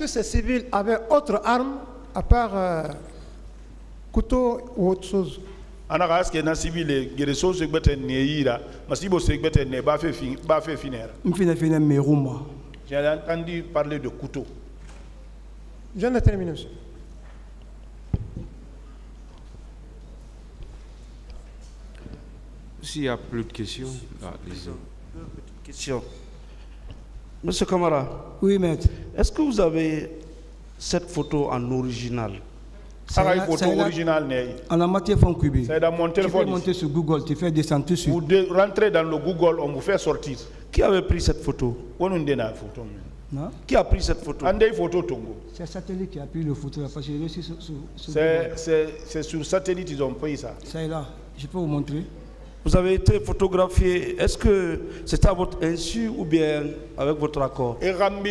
que ces civils avaient autre arme à part couteau ou autre chose? J'ai entendu parler de couteau. Je viens de terminer, monsieur. S'il n'y a plus de questions, question. Monsieur Kamara. Oui, maître. Est-ce que vous avez cette photo en original? C'est une photo originale. En la matière fond cubi. C'est dans mon téléphone. Tu peux monter sur Google, tu fais descendre tout de suite. Vous rentrez dans le Google, on vous fait sortir. Qui avait pris cette photo? Non? Qui a pris cette photo? C'est Satellite qui a pris le photo. C'est sur Satellite ils ont pris ça. Ça est là. Je peux vous montrer. Vous avez été photographié. Est-ce que c'était à votre insu ou bien avec votre accord? Les photos,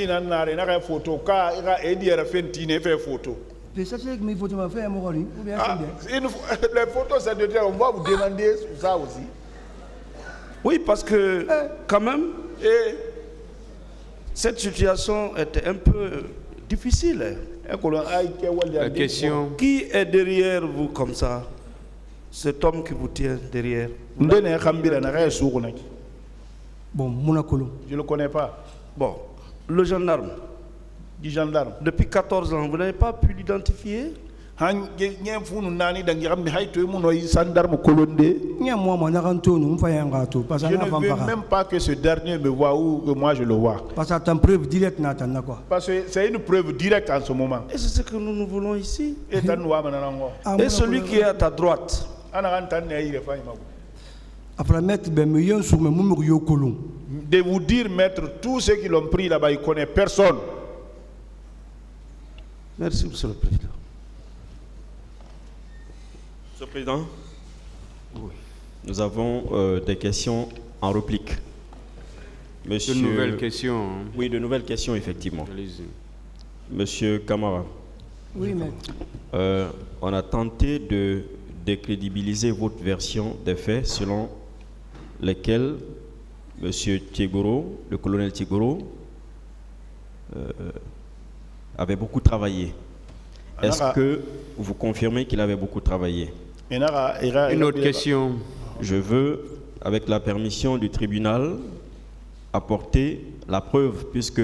c'est de dire, on va vous demander ça aussi. Oui, parce que quand même, cette situation était un peu difficile. La question. Qui est derrière vous comme ça? Cet homme qui vous tient derrière. Bon, Monacolo. Je ne le connais pas. Bon, le gendarme. Du gendarme. Depuis 14 ans, vous n'avez pas pu l'identifier? Je ne veux même pas que ce dernier me voie ou que moi je le vois. Parce que c'est une preuve directe. Parce que c'est une preuve directe en ce moment. Et c'est ce que nous voulons ici. Et celui qui est à ta droite. De vous dire, maître, tous ceux qui l'ont pris là-bas, ils ne connaissent personne. Merci, monsieur le président. Monsieur le Président, oui. Nous avons des questions en réplique. Monsieur... De nouvelles questions. Oui, de nouvelles questions, effectivement. Allez-y. Monsieur Kamara. Oui, maître. On a tenté de décrédibiliser votre version des faits selon lesquels monsieur Thiegoro, le colonel Thiegoro, avait beaucoup travaillé. Est-ce que vous confirmez qu'il avait beaucoup travaillé? Une autre question. Je veux, avec la permission du tribunal, apporter la preuve, puisque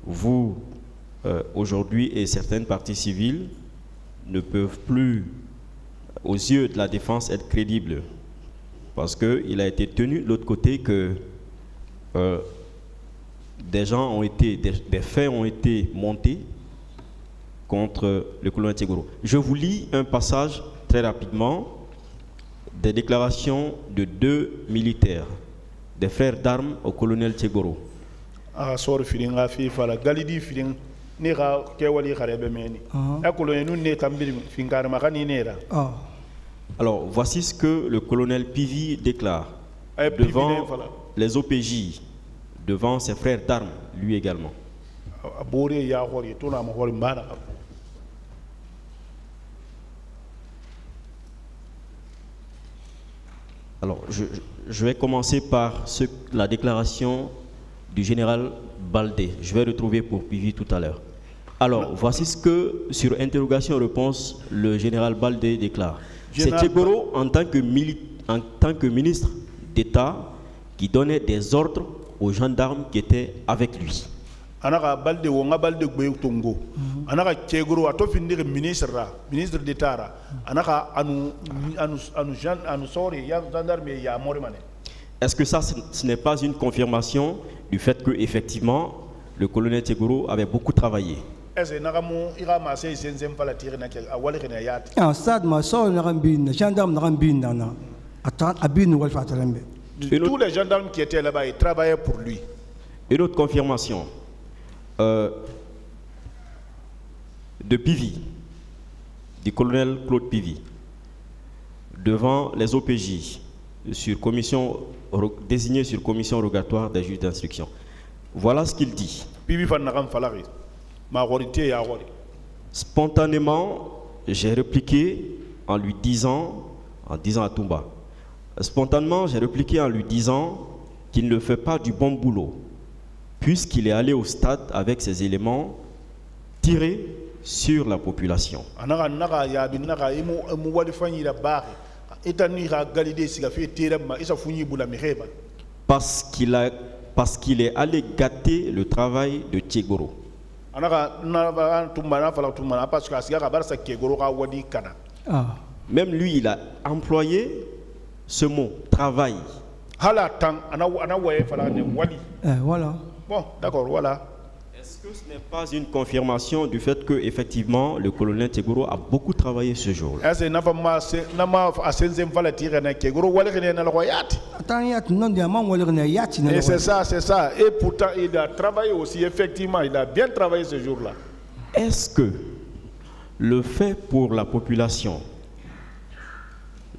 vous, aujourd'hui, et certaines parties civiles ne peuvent plus, aux yeux de la défense, être crédibles. Parce qu'il a été tenu de l'autre côté que des faits ont été montés contre le colonel Thiegoro. Je vous lis un passage très rapidement des déclarations de 2 militaires, des frères d'armes au colonel Thiegoro. Alors, voici ce que le colonel Pivi déclare devant les OPJ, devant ses frères d'armes, lui également. Alors, je vais commencer par la déclaration du général Baldé. Je vais retrouver pour Pivi tout à l'heure. Alors, voici ce que, sur interrogation-réponse, le général Baldé déclare. C'est Thiegoro, en tant que ministre d'État, qui donnait des ordres aux gendarmes qui étaient avec lui. Ministre d'État. Est-ce que ça, ce n'est pas une confirmation du fait que, effectivement, le colonel Thiegoro avait beaucoup travaillé? Tous les gendarmes qui étaient là-bas, ils travaillaient pour lui. Une autre confirmation de Pivi, du colonel Claude Pivi, devant les OPJ, désigné sur commission rogatoire des juges d'instruction. Voilà ce qu'il dit. Spontanément, j'ai répliqué en disant à Toumba, spontanément, j'ai répliqué en lui disant qu'il ne fait pas du bon boulot, puisqu'il est allé au stade avec ses éléments tirer sur la population. Parce qu'il est allé gâter le travail de Tchegoro. Même lui, il a employé ce mot, travail. Voilà. Bon, d'accord, voilà. Est-ce que ce n'est pas une confirmation du fait que effectivement le colonel Tchegoro a beaucoup travaillé ce jour-là? Et c'est ça, c'est ça. Et pourtant, il a travaillé aussi, effectivement, il a bien travaillé ce jour-là. Est-ce que le fait pour la population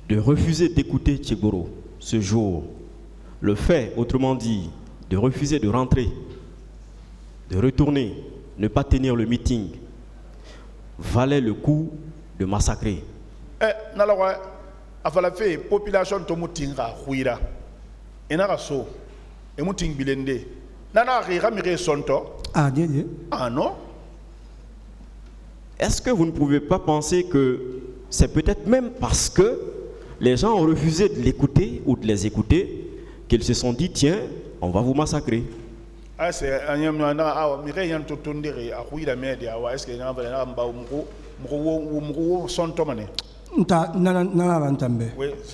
de refuser d'écouter Tchegoro ce jour, le fait, autrement dit, de refuser de rentrer, de retourner, ne pas tenir le meeting, valait le coup de massacrer? Population tomutinga huira enara so emuting bilende nana rigamire sonto ah non. Est-ce que vous ne pouvez pas penser que c'est peut-être même parce que les gens ont refusé de l'écouter ou de les écouter qu'ils se sont dit tiens, on va vous massacrer? C'est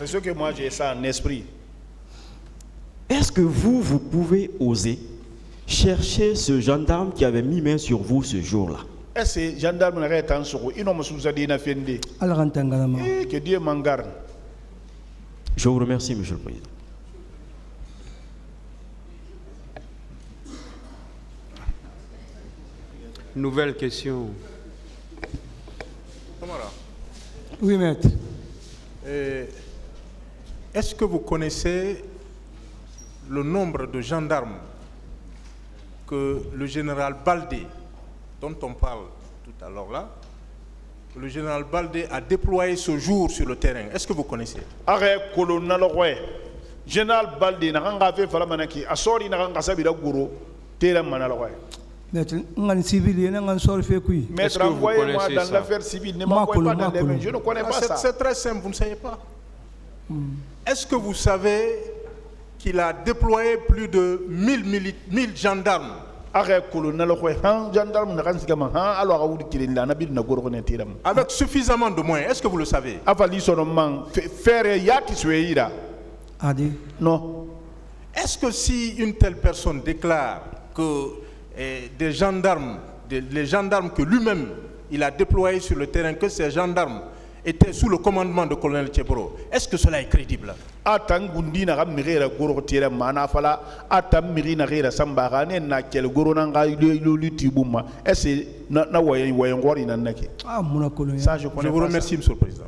ce que moi j'ai ça en esprit. Est-ce que vous pouvez oser chercher ce gendarme qui avait mis main sur vous ce jour-là? Est-ce que gendarme n'a rien sur vous? Que Dieu m'en garde. Je vous remercie, Monsieur le Président. Nouvelle question. Oui, maître. Est-ce que vous connaissez le nombre de gendarmes que le général Baldé, dont on parle tout à l'heure là, le général Baldé a déployé ce jour sur le terrain? Est-ce que vous connaissez? Général Baldé n'a pas fait Falamanaki, a sorti n'a pas sabida guru, terrain manaloy. Maître, envoyez-moi dans l'affaire civile, ne m'envoyez pas dans les mains. Je ne connais pas ça. C'est très simple, vous ne savez pas. Est-ce que vous savez qu'il a déployé plus de 1000 gendarmes? Avec suffisamment de moyens, est-ce que vous le savez? Non. Est-ce que si une telle personne déclare que des gendarmes, les gendarmes que lui-même il a déployés sur le terrain, que ces gendarmes étaient sous le commandement de colonel Tchegoro, est-ce que cela est crédible? Je vous remercie, Monsieur le Président.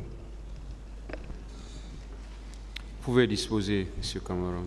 Vous pouvez disposer, M. Cameron.